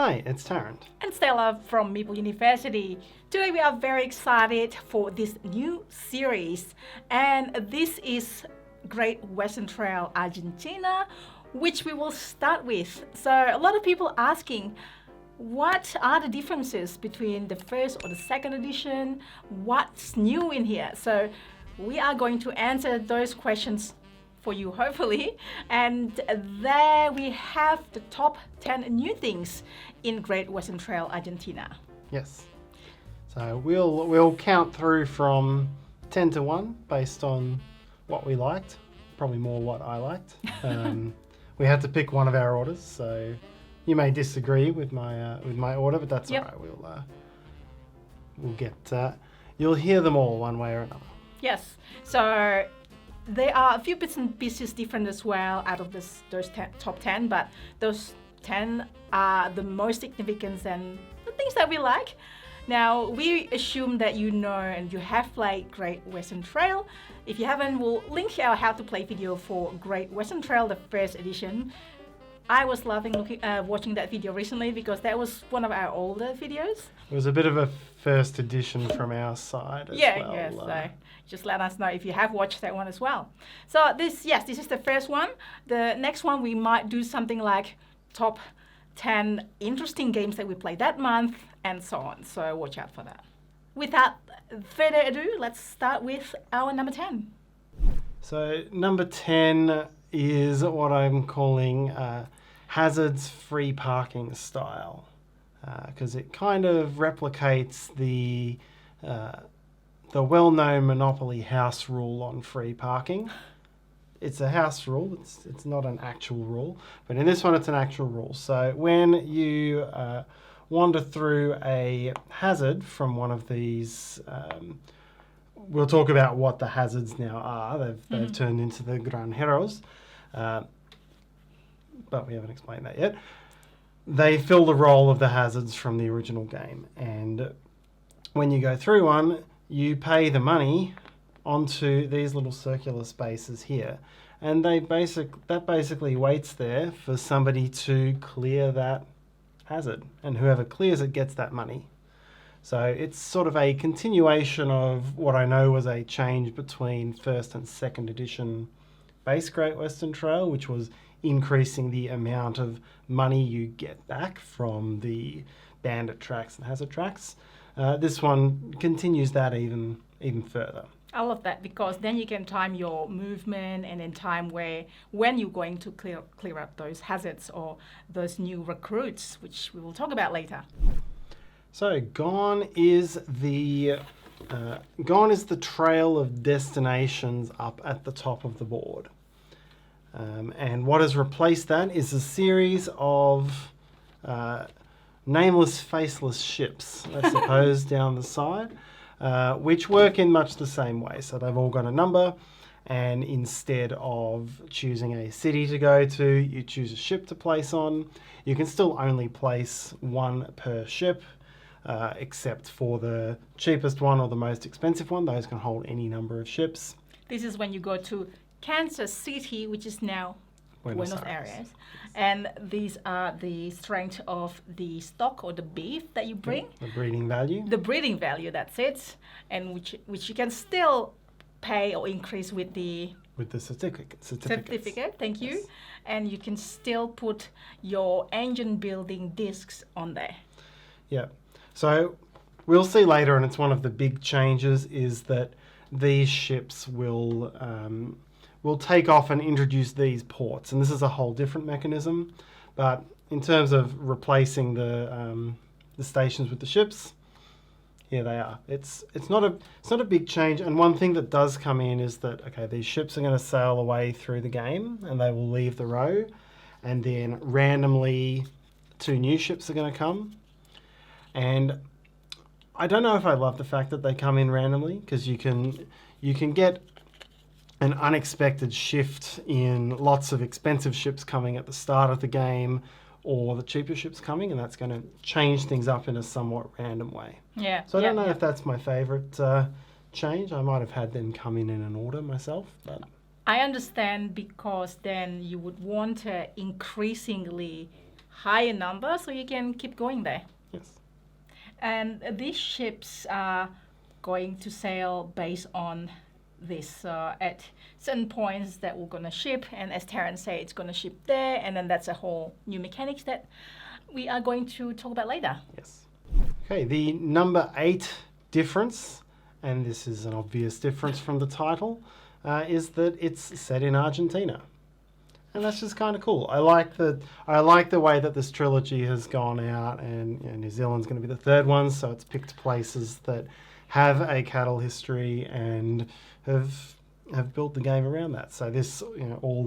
Hi, it's Tarrant. And Stella from Meeple University. Today we are very excited for this new series, and this is Great Western Trail Argentina, which we will start with. So a lot of people asking, what are the differences between the first or the second edition? What's new in here? So we are going to answer those questions for you, hopefully. And there we have the top 10 new things in Great Western Trail Argentina. Yes. So we'll count through from 10 to 1 based on what we liked. Probably more what I liked. We had to pick one of our orders, so you may disagree with my order, but that's Yep. all right. We'll get you'll hear them all one way or another. Yes. So there are a few bits and pieces different as well out of those top 10, but those 10 are the most significant and the things that we like. Now, we assume that you know and you have played Great Western Trail. If you haven't, we'll link our how to play video for Great Western Trail, the first edition. I was loving watching that video recently because that was one of our older videos. It was a bit of a first edition from our side as well. Yeah, so just let us know if you have watched that one as well. So this is the first one. The next one we might do something like top 10 interesting games that we played that month and so on. So watch out for that. Without further ado, let's start with our number 10. So number 10 is what I'm calling hazards free parking style, because it kind of replicates the well-known Monopoly house rule on free parking. It's a house rule, it's not an actual rule, but in this one it's an actual rule. So when you wander through a hazard from one of these, we'll talk about what the hazards now are. They've turned into the granjeros, but we haven't explained that yet. They fill the role of the hazards from the original game, and when you go through one, you pay the money onto these little circular spaces here, and that basically waits there for somebody to clear that hazard, and whoever clears it gets that money. So it's sort of a continuation of what I know was a change between first and second edition base Great Western Trail, which was increasing the amount of money you get back from the bandit tracks and hazard tracks. This one continues that even further. I love that because then you can time your movement and then time when you're going to clear up those hazards or those new recruits, which we will talk about later. So gone is the trail of destinations up at the top of the board. And what has replaced that is a series of nameless, faceless ships, I suppose, down the side, which work in much the same way. So they've all got a number, and instead of choosing a city to go to, you choose a ship to place on. You can still only place one per ship, except for the cheapest one or the most expensive one. Those can hold any number of ships. This is when you go to Kansas City, which is now Buenos Aires. Yes. And these are the strength of the stock or the beef that you bring. The breeding value. The breeding value, that's it. And which you can still pay or increase with the certificate, thank you. Yes. And you can still put your engine building discs on there. Yeah. So we'll see later, and it's one of the big changes, is that these ships will take off and introduce these ports, and this is a whole different mechanism. But in terms of replacing the stations with the ships, here they are. It's not a big change, and one thing that does come in is that these ships are going to sail away through the game, and they will leave the row, and then randomly 2 new ships are going to come. And I don't know if I love the fact that they come in randomly, because you can get an unexpected shift in lots of expensive ships coming at the start of the game, or the cheaper ships coming, and that's going to change things up in a somewhat random way. Yeah. So I don't know if that's my favourite change. I might have had them come in an order myself, but I understand, because then you would want increasingly higher number, so you can keep going there. Yes. And these ships are going to sail based on this at certain points that we're going to ship. And as Tarrant said, it's going to ship there. And then that's a whole new mechanics that we are going to talk about later. Yes. Okay, the number 8 difference, and this is an obvious difference from the title, is that it's set in Argentina. And that's just kind of cool. I like the way that this trilogy has gone out, and New Zealand's going to be the third one, so it's picked places that have a cattle history and have built the game around that. So this, all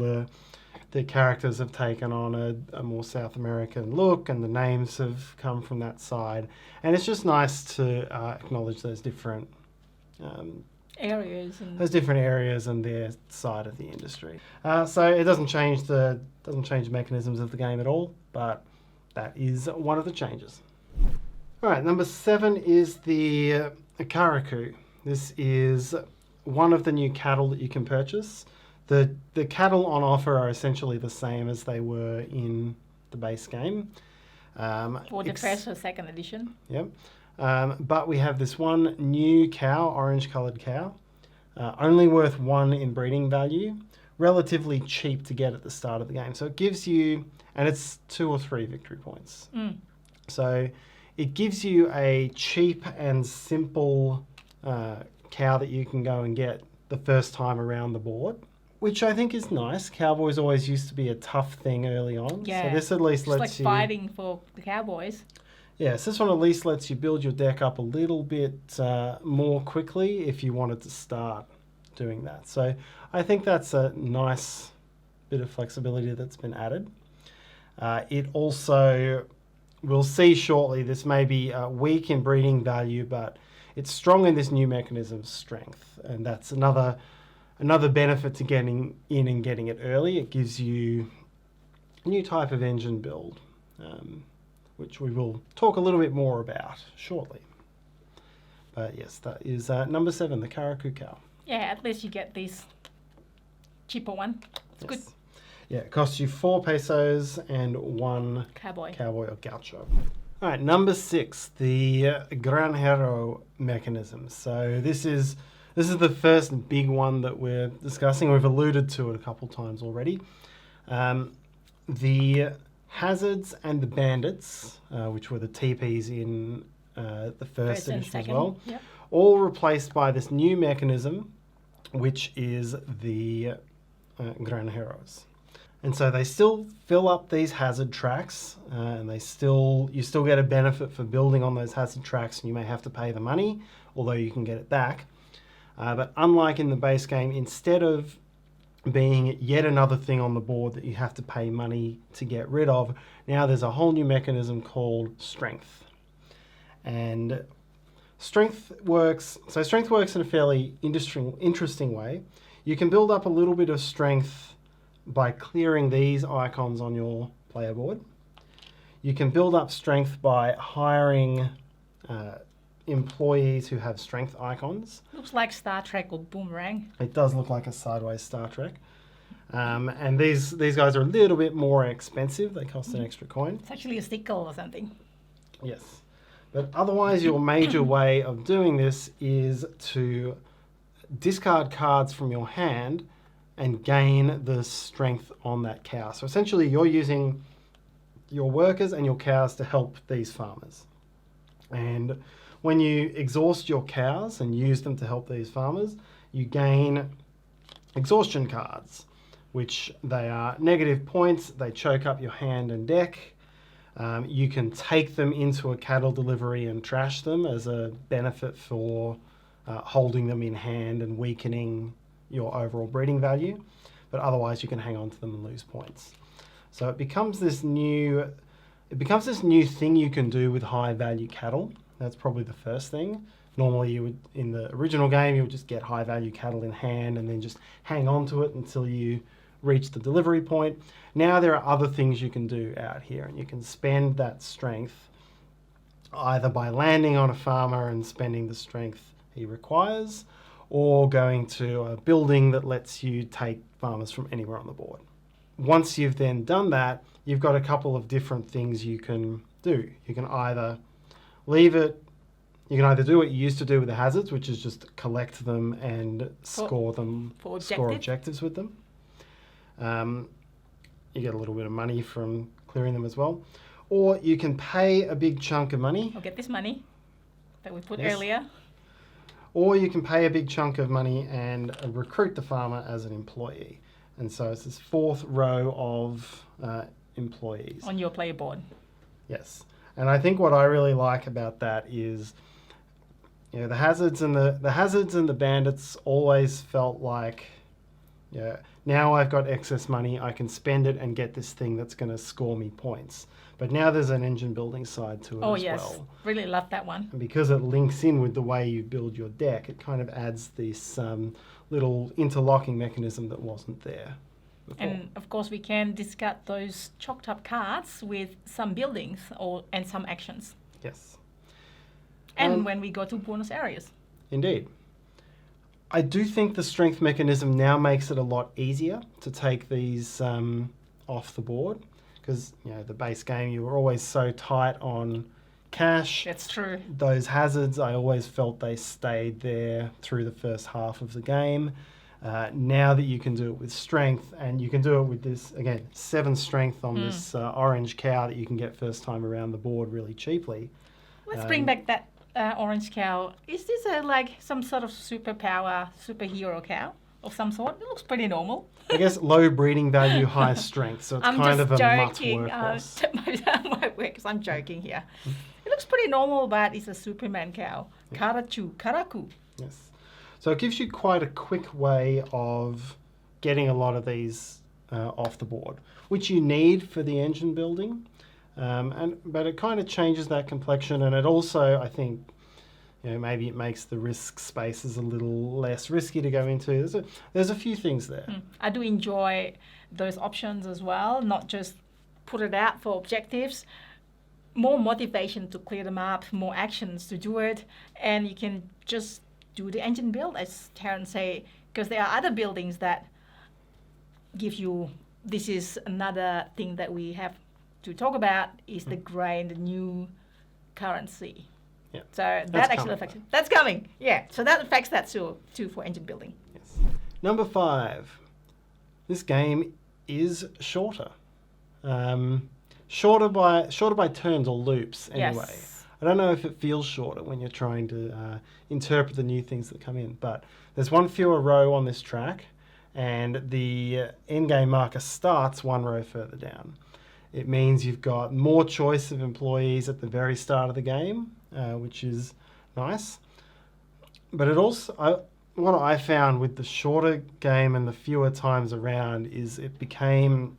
the characters have taken on a more South American look, and the names have come from that side. And it's just nice to acknowledge those different areas and their side of the industry. So it doesn't change the mechanisms of the game at all, but that is one of the changes. All right, number 7 is the Karaku. This is one of the new cattle that you can purchase. The cattle on offer are essentially the same as they were in the base game. For the first or second edition. Yep. But we have this one new cow, orange-coloured cow, only worth 1 in breeding value, relatively cheap to get at the start of the game. So it gives you, and it's 2 or 3 victory points. So it gives you a cheap and simple cow that you can go and get the first time around the board, which I think is nice. Cowboys always used to be a tough thing early on. Yeah. So this at least lets you... fighting for the cowboys. Yes, this one at least lets you build your deck up a little bit more quickly if you wanted to start doing that. So I think that's a nice bit of flexibility that's been added. It also, we'll see shortly, this may be weak in breeding value, but it's strong in this new mechanism, strength. And that's another benefit to getting in and getting it early. It gives you a new type of engine build, which we will talk a little bit more about shortly. But yes, that is number 7, the Karaku cow. Yeah, at least you get this cheaper one. It's good. Yeah, it costs you 4 pesos and 1 Cowboy or gaucho. All right, number 6, the granjero mechanism. So this is the first big one that we're discussing. We've alluded to it a couple times already. The hazards and the bandits, which were the TPs in the first edition as well, yep. all replaced by this new mechanism, which is the granjeros. And so they still fill up these hazard tracks, and you still get a benefit for building on those hazard tracks, and you may have to pay the money, although you can get it back. But unlike in the base game, instead of being yet another thing on the board that you have to pay money to get rid of, now there's a whole new mechanism called strength. And strength works in a fairly interesting way. You can build up a little bit of strength by clearing these icons on your player board. You can build up strength by hiring employees who have strength icons. Looks like Star Trek or Boomerang. It does look like a sideways Star Trek. And these guys are a little bit more expensive. They cost an extra coin. It's actually a sticker or something. Yes. But otherwise, your major way of doing this is to discard cards from your hand and gain the strength on that cow. So essentially, you're using your workers and your cows to help these farmers. And when you exhaust your cows and use them to help these farmers, you gain exhaustion cards, which they are negative points. They choke up your hand and deck. You can take them into a cattle delivery and trash them as a benefit for holding them in hand and weakening your overall breeding value. But otherwise, you can hang on to them and lose points. So it becomes this new thing you can do with high value cattle. That's probably the first thing. Normally, you would, in the original game, you would just get high value cattle in hand and then just hang on to it until you reach the delivery point. Now there are other things you can do out here, and you can spend that strength either by landing on a farmer and spending the strength he requires, or going to a building that lets you take farmers from anywhere on the board. once you've then done that, you've got a couple of different things you can do. You can either leave it, you can either do what you used to do with the hazards, which is just collect them and score objectives with them. You get a little bit of money from clearing them as well. Or you can pay a big chunk of money. I'll get this money that we put Yes. earlier. Or you can pay a big chunk of money and recruit the farmer as an employee. And so it's this fourth row of employees. On your player board. Yes. And I think what I really like about that is, you know, the hazards and the bandits always felt like, yeah, now I've got excess money, I can spend it and get this thing that's going to score me points. But now there's an engine building side to it as well. Really love that one. And because it links in with the way you build your deck, it kind of adds this little interlocking mechanism that wasn't there before. And of course we can discard those chalked up cards with some buildings and some actions. Yes. And when we go to bonus areas. Indeed. I do think the strength mechanism now makes it a lot easier to take these off the board, because, you know, the base game you were always so tight on cash. That's true. Those hazards, I always felt they stayed there through the first half of the game. Now that you can do it with strength, and you can do it with this, again, 7 strength on this orange cow that you can get first time around the board really cheaply. Let's bring back that orange cow. Is this like some sort of superhero cow of some sort? It looks pretty normal. I guess low breeding value, high strength, so it's kind of a mutt workhorse. My work, I'm joking here. It looks pretty normal, but it's a Superman cow. Yeah. Karaku. Yes. So it gives you quite a quick way of getting a lot of these off the board, which you need for the engine building. But it kind of changes that complexion, and it also, I think, you know, maybe it makes the risk spaces a little less risky to go into. There's a few things there. I do enjoy those options as well, not just put it out for objectives. More motivation to clear them up, more actions to do it, and you can just do the engine build, as Tarrant say, because there are other buildings that give you, this is another thing that we have to talk about, is the grain, the new currency. Yeah. So that actually affects it. That's coming. Yeah. So that affects that too for engine building. Yes. Number 5. This game is shorter. Shorter by turns or loops anyway. Yes. I don't know if it feels shorter when you're trying to interpret the new things that come in, but there's 1 fewer row on this track, and the end game marker starts 1 row further down. It means you've got more choice of employees at the very start of the game, which is nice. But it also, what I found with the shorter game and the fewer times around is it became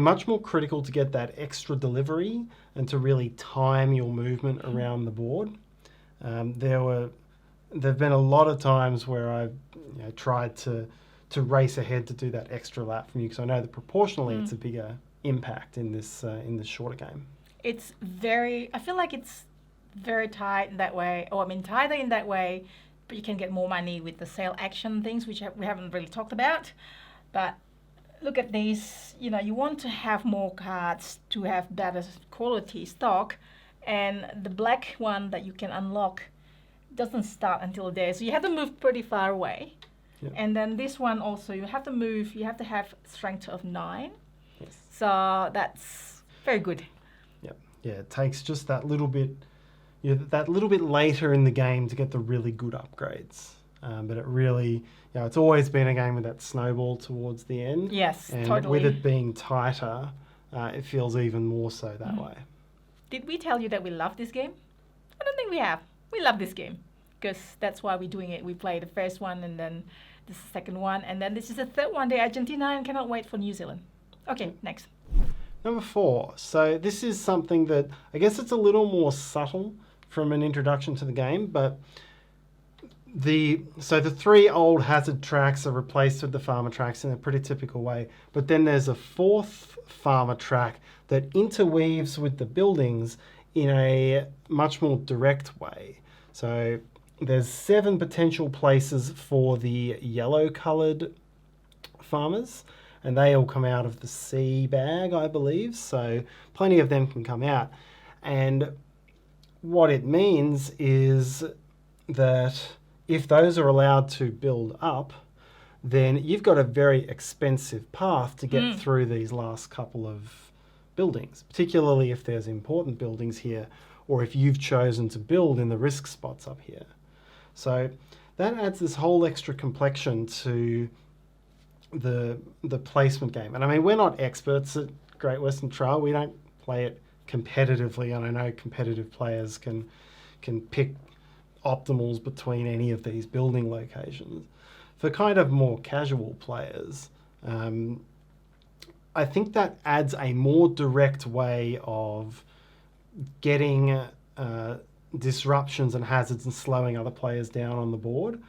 much more critical to get that extra delivery and to really time your movement around the board. There have been a lot of times where I've tried to race ahead to do that extra lap from you, because I know that proportionally it's a bigger impact in this shorter game. I feel like it's very tight in that way, tighter in that way, but you can get more money with the sale action things, which we haven't really talked about. But look at these, you want to have more cards to have better quality stock, and the black one that you can unlock doesn't start until there, so you have to move pretty far away. Yep. And then this one also, you have to have strength of 9. Yes. So that's very good. Yep. Yeah, it takes just that little bit later in the game to get the really good upgrades. But it really, it's always been a game with that snowball towards the end. Yes, and totally. With it being tighter, it feels even more so that way. Did we tell you that we love this game? I don't think we have. We love this game because that's why we're doing it. We played the first one, and then this is the second one, and then this is the third one, the Argentina, and cannot wait for New Zealand. Okay, next. Number 4. So this is something that I guess it's a little more subtle from an introduction to the game, but the 3 old hazard tracks are replaced with the farmer tracks in a pretty typical way. But then there's a 4th farmer track that interweaves with the buildings in a much more direct way. So there's 7 potential places for the yellow coloured farmers, and they all come out of the C bag, I believe. So plenty of them can come out. And what it means is that if those are allowed to build up, then you've got a very expensive path to get through these last couple of buildings, particularly if there's important buildings here, or if you've chosen to build in the risk spots up here. So that adds this whole extra complexion to the placement game. And I mean, we're not experts at Great Western Trail. We don't play it competitively, and I know competitive players can pick optimals between any of these building locations. For kind of more casual players, I think that adds a more direct way of getting disruptions and hazards and slowing other players down on the board,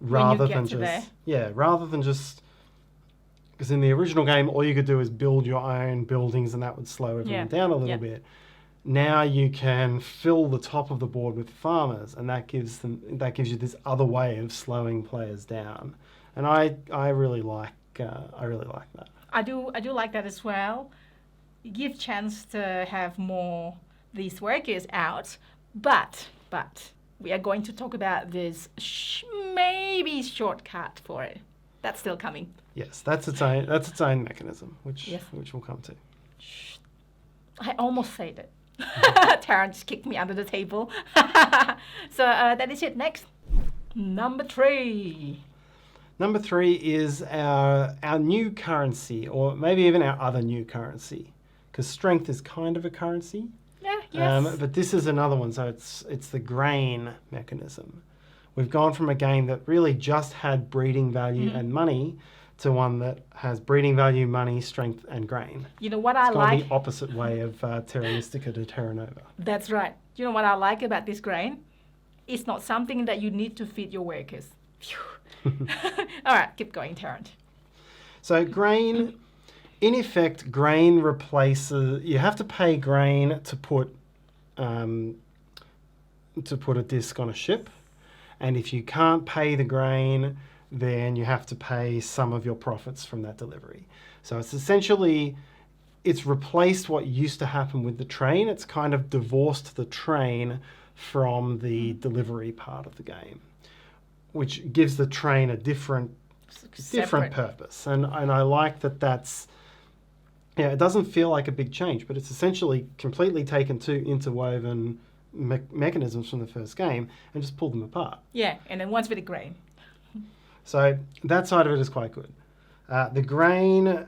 rather than just because in the original game all you could do is build your own buildings and that would slow everyone down a little bit. Now you can fill the top of the board with farmers, and that gives you this other way of slowing players down, and I really like that. I do like that as well. You give chance to have more these workers out, but we are going to talk about this maybe shortcut for it. That's still coming. Yes, that's its own mechanism, which we'll come to. I almost said it. Tarrant just kicked me under the table. So that is it. Next, number 3. Number 3 is our new currency, or maybe even our other new currency, because strength is kind of a currency. Yeah, yes. But this is another one, so it's the grain mechanism. We've gone from a game that really just had breeding value and money to one that has breeding value, money, strength, and grain. You know what it's I like? The opposite way of Terra Mystica to Terra Nova. That's right. You know what I like about this grain? It's not something that you need to feed your workers. All right, keep going, Tarrant. So grain, in effect, grain replaces. You have to pay grain to put a disc on a ship, and if you can't pay the grain, then you have to pay some of your profits from that delivery. So it's replaced what used to happen with the train. It's kind of divorced the train from the delivery part of the game, which gives the train a different purpose. And I like that it doesn't feel like a big change, but it's essentially completely taken two interwoven mechanisms from the first game and just pulled them apart. Yeah, and then one's with the grain. So that side of it is quite good. The grain,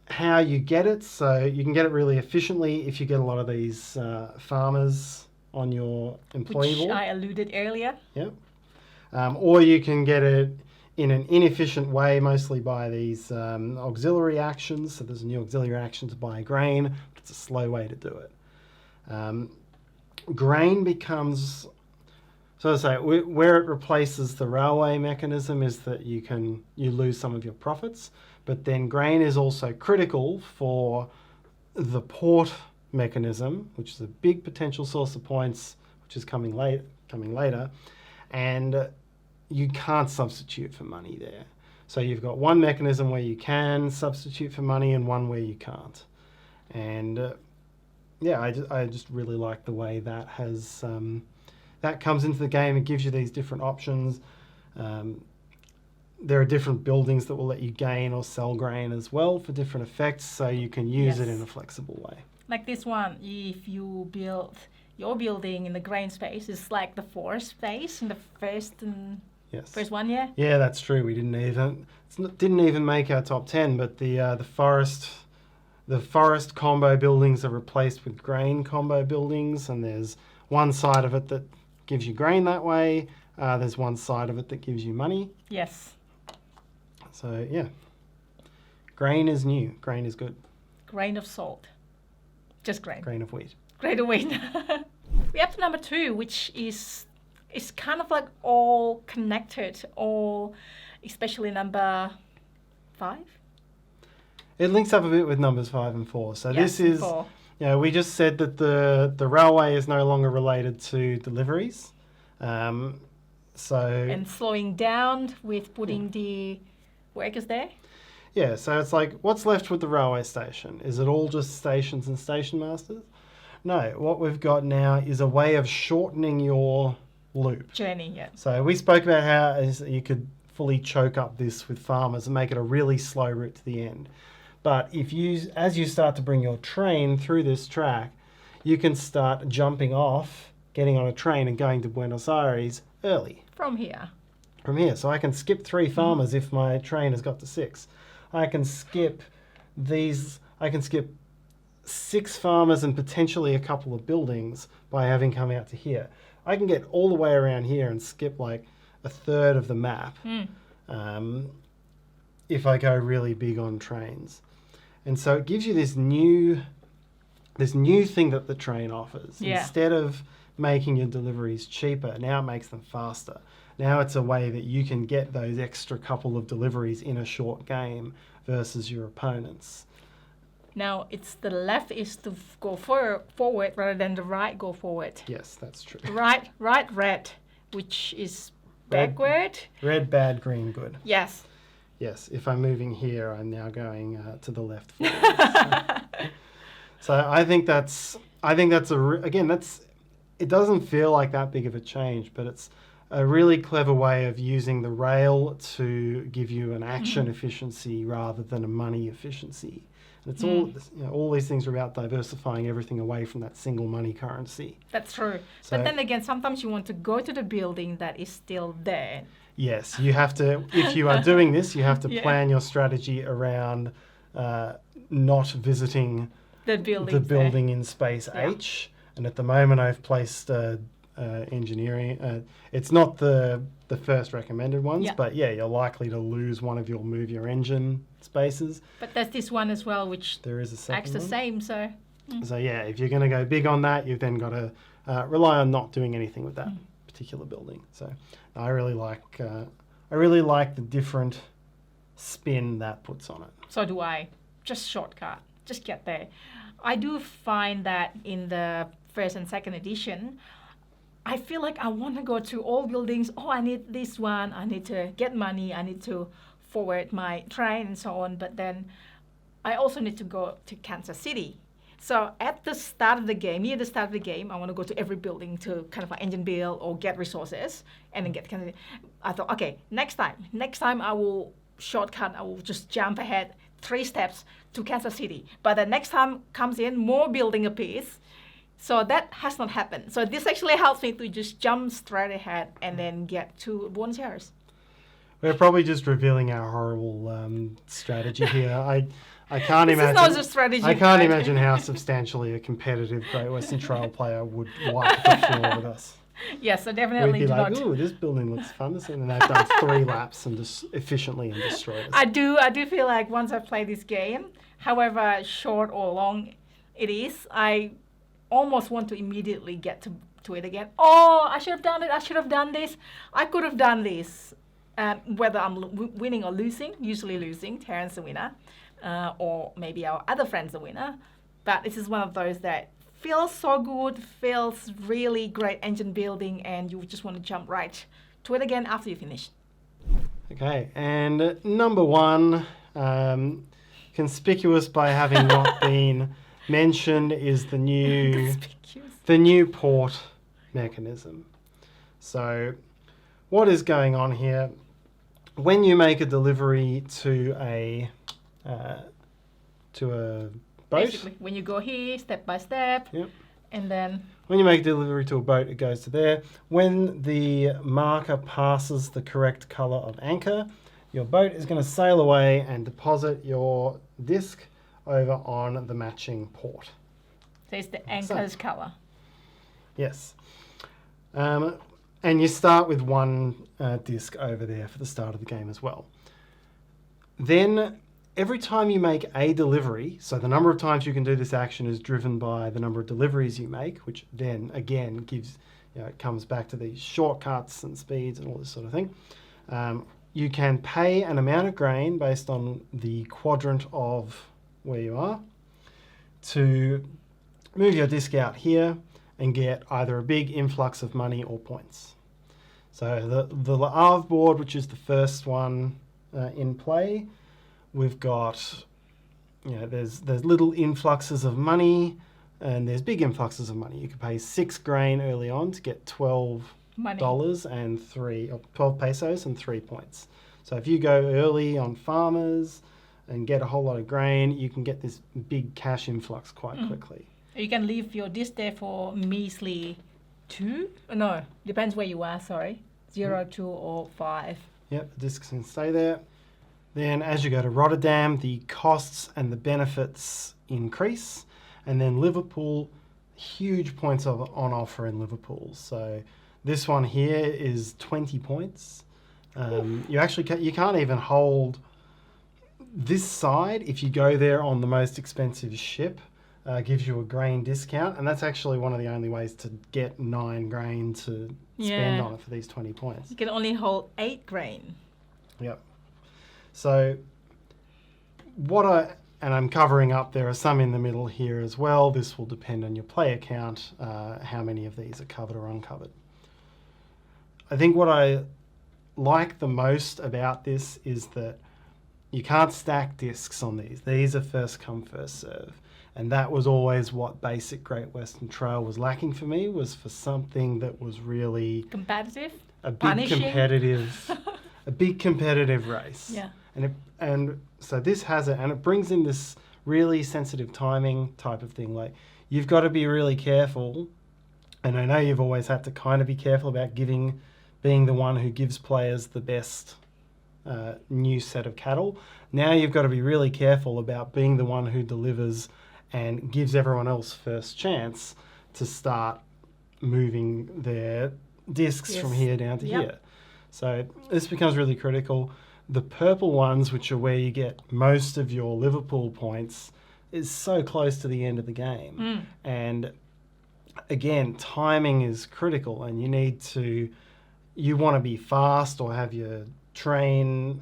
how you get it, so you can get it really efficiently if you get a lot of these farmers on your employee board. Which I alluded earlier. Yep. Or you can get it in an inefficient way, mostly by these auxiliary actions. So there's a new auxiliary action to buy grain, but it's a slow way to do it. Grain becomes... So I say, where it replaces the railway mechanism is that you lose some of your profits, but then grain is also critical for the port mechanism, which is a big potential source of points, which is coming later, and you can't substitute for money there. So you've got one mechanism where you can substitute for money and one where you can't. And I just really like the way that has... that comes into the game and gives you these different options. There are different buildings that will let you gain or sell grain as well for different effects, so you can use it in a flexible way. Like this one, if you build your building in the grain space, it's like the forest space in the first one, yeah? Yeah, that's true. We didn't even make our top 10, but the forest combo buildings are replaced with grain combo buildings, and there's one side of it that gives you grain that way. There's one side of it that gives you money. Yes. So, yeah. Grain is new. Grain is good. Grain of salt. Just grain. Grain of wheat. Grain of wheat. We're up to number 2, which is kind of like all connected, especially number 5. It links up a bit with numbers 5 and 4. So yes, this is... 4. We just said that the railway is no longer related to deliveries. And slowing down with putting the workers there? Yeah, so it's like, what's left with the railway station? Is it all just stations and station masters? No, what we've got now is a way of shortening your loop. Journey, yeah. So we spoke about how you could fully choke up this with farmers and make it a really slow route to the end. But as you start to bring your train through this track, you can start jumping off, getting on a train and going to Buenos Aires early. From here. So I can skip 3 farmers if my train has got to 6. I can skip 6 farmers and potentially a couple of buildings by having come out to here. I can get all the way around here and skip like a third of the map if I go really big on trains. And so it gives you this new thing that the train offers. Yeah. Instead of making your deliveries cheaper, now it makes them faster. Now it's a way that you can get those extra couple of deliveries in a short game versus your opponents. Now, it's the left is to go forward rather than the right go forward. Yes, that's true. Right, red, which is Red. backward. Red, bad, green, good. Yes. Yes, if I'm moving here, I'm now going to the left forward. So I think that's it doesn't feel like that big of a change, but it's a really clever way of using the rail to give you an action efficiency rather than a money efficiency. And it's all these things are about diversifying everything away from that single money currency. That's true. So, but then again, sometimes you want to go to the building that is still there. Yes, you have to, if you are doing this, you have to plan your strategy around not visiting The building in space H. And at the moment I've placed engineering. It's not the first recommended ones, but yeah, you're likely to lose one of your move your engine spaces. But there's this one as well, which there is a second acts the one. same. So yeah, if you're going to go big on that, you've then got to rely on not doing anything with that particular building. So I really like the different spin that puts on it. So do I. Just shortcut. Just get there. I do find that in the first and second edition, I feel like I want to go to all buildings. Oh, I need this one. I need to get money. I need to forward my train and so on. But then I also need to go to Kansas City. So at the start of the game, near the start of the game, I want to go to every building to kind of like engine build or get resources and then get Kansas City. I thought, okay, next time I will shortcut. I will just jump ahead 3 steps to Kansas City. But the next time comes in, more building appears. So that has not happened. So this actually helps me to just jump straight ahead and then get to Buenos Aires. We're probably just revealing our horrible strategy here. I can't This imagine. is not a strategy. I can't guide. imagine how substantially a competitive Great Western Trail player would wipe the floor with us. Yes, I We'd definitely be do like, not. ooh, this building looks fun. And they've done 3 laps and just efficiently and destroyed us. I do feel like once I play this game, however short or long it is, I almost want to immediately get to it again. Oh, I should have done it. I should have done this. I could have done this. Whether I'm winning or losing, usually losing, Tarrant's the winner, or maybe our other friend's the winner. But this is one of those that feels so good, feels really great engine building, and you just want to jump right to it again after you finish. Okay, and number 1, conspicuous by having not been mentioned, is the new port mechanism. So what is going on here? When you make a delivery to a boat, Basically, when you go here, step by step, Yep. and then when you make a delivery to a boat, it goes to there. When the marker passes the correct colour of anchor, your boat is going to sail away and deposit your disc over on the matching port. so it's the anchor's color. Yes. And you start with 1 disc over there for the start of the game as well. Then every time you make a delivery, so the number of times you can do this action is driven by the number of deliveries you make, which then again gives, it comes back to these shortcuts and speeds and all this sort of thing. You can pay an amount of grain based on the quadrant of where you are to move your disc out here and get either a big influx of money or points. So the Le Havre board, which is the first one in play, we've got, there's little influxes of money, and there's big influxes of money. You can pay 6 grain early on to get $12 and 12 pesos and 3 points. So if you go early on farmers and get a whole lot of grain, you can get this big cash influx quite quickly. You can leave your disc there for measly 2. No, depends where you are. 0, 2, or 5. Yep, the discs can stay there. Then as you go to Rotterdam, the costs and the benefits increase. And then Liverpool, huge points on offer in Liverpool. So this one here is 20 points. You can't even hold this side if you go there on the most expensive ship. Gives you a grain discount, and that's actually one of the only ways to get 9 grain to spend on it for these 20 points. You can only hold 8 grain. Yep. So I'm covering up, there are some in the middle here as well. This will depend on your player count, how many of these are covered or uncovered. I think what I like the most about this is that you can't stack discs on these. These are first come, first serve. And that was always what basic Great Western Trail was lacking for me, was for something that was really competitive, a big competitive race. Yeah. And so this has it, and it brings in this really sensitive timing type of thing. Like, you've got to be really careful, and I know you've always had to kind of be careful about being the one who gives players the best new set of cattle. Now you've got to be really careful about being the one who delivers and gives everyone else first chance to start moving their discs from here down to here. So this becomes really critical. The purple ones, which are where you get most of your Liverpool points, is so close to the end of the game. And again, timing is critical, and you want to be fast or have your train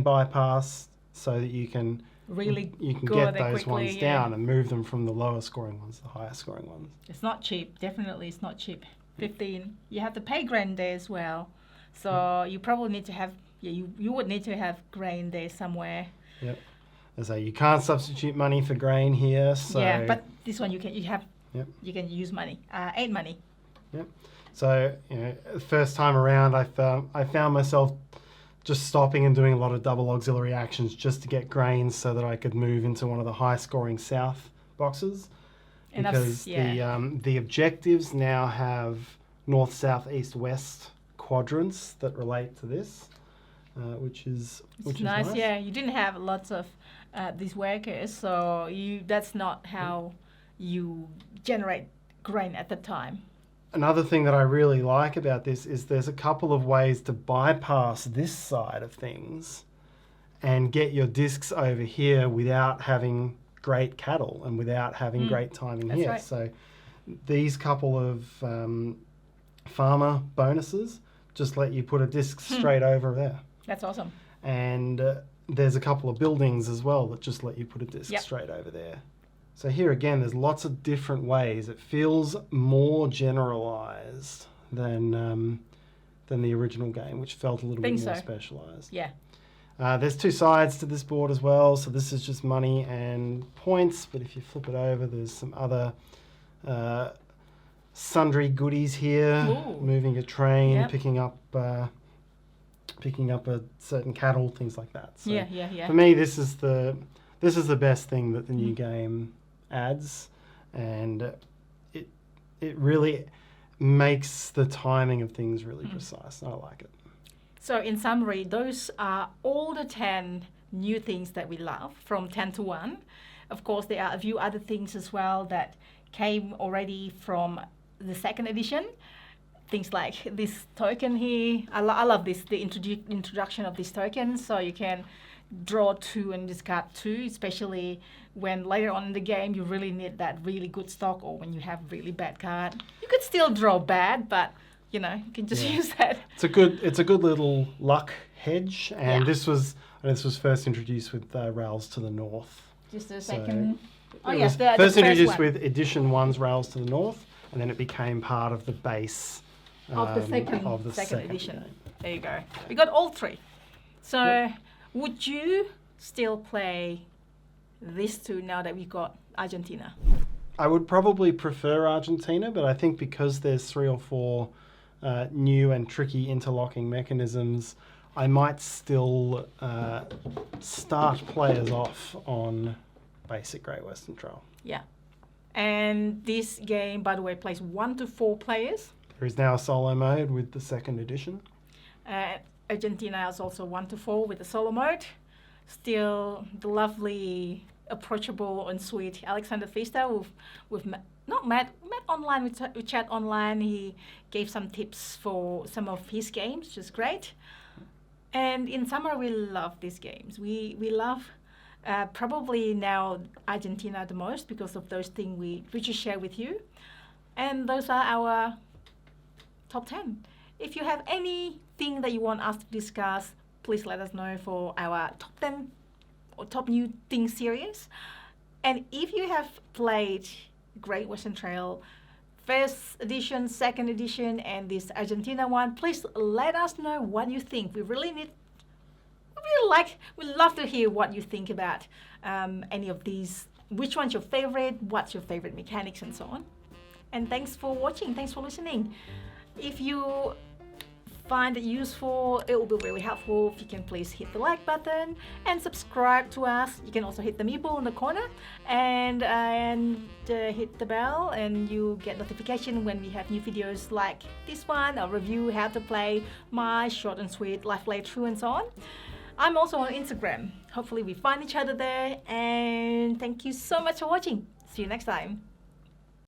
bypass so that you can get those quickly, ones down and move them from the lower scoring ones to the higher scoring ones. It's not cheap. Definitely it's not cheap. 15. You have to pay grain there as well. So you probably need to have, you would need to have grain there somewhere. Yep. So you can't substitute money for grain here. So yeah, but this one you can use money, 8 money. Yep. So the first time around, I found myself just stopping and doing a lot of double auxiliary actions just to get grains so that I could move into one of the high-scoring south boxes. Because the objectives now have north, south, east, west quadrants that relate to this, which is nice. Yeah, you didn't have lots of these workers, so that's not how you generate grain at the time. Another thing that I really like about this is there's a couple of ways to bypass this side of things and get your discs over here without having great cattle and without having great timing here. Right. So these couple of farmer bonuses just let you put a disc straight over there. That's awesome. And there's a couple of buildings as well that just let you put a disc straight over there. So here again, there's lots of different ways. It feels more generalized than the original game, which felt a little bit more specialized. Yeah. There's 2 sides to this board as well. So this is just money and points. But if you flip it over, there's some other sundry goodies here. Ooh. Moving a train, picking up a certain cattle, things like that. So for me, this is the best thing that the new game adds, and it really makes the timing of things really precise. I like it. So in summary, those are all the 10 new things that we love from 10 to 1. Of course, there are a few other things as well that came already from the 2nd edition. Things like this token here. I love this, the introduction of this token. So you can draw 2 and discard 2, especially when later on in the game you really need that really good stock, or when you have really bad card. You could still draw bad, but you can just use that. It's a good little luck hedge, and this was first introduced with Rails to the North. Just a second. First introduced with Edition 1's Rails to the North, and then it became part of the base of the second edition. Game. There you go. We got all 3. So, would you still play these two now that we got Argentina? I would probably prefer Argentina, but I think because there's 3 or 4 new and tricky interlocking mechanisms, I might still start players off on basic Great Western Trail. Yeah. And this game, by the way, plays 1 to 4 players. There is now a solo mode with the 2nd edition. Argentina is also 1 to 4 with the solo mode. Still the lovely, approachable and sweet Alexander Fista. We've met online, we chat online. He gave some tips for some of his games, which is great. And in summer, we love these games. We love probably now Argentina the most because of those things we just share with you. And those are our top 10. If you have anything that you want us to discuss, please let us know for our top 10 or top new things series. And if you have played Great Western Trail, 1st edition, 2nd edition, and this Argentina one, please let us know what you think. We love to hear what you think about any of these. Which one's your favorite? What's your favorite mechanics and so on? And thanks for watching. Thanks for listening. If you find it useful, it will be really helpful if you can please hit the like button and subscribe to us. You can also hit the meeple in the corner and hit the bell, and you get notification when we have new videos like this one, a review how to play my short and sweet life playthrough and so on. I'm also on Instagram. Hopefully we find each other there, and thank you so much for watching. See you next time.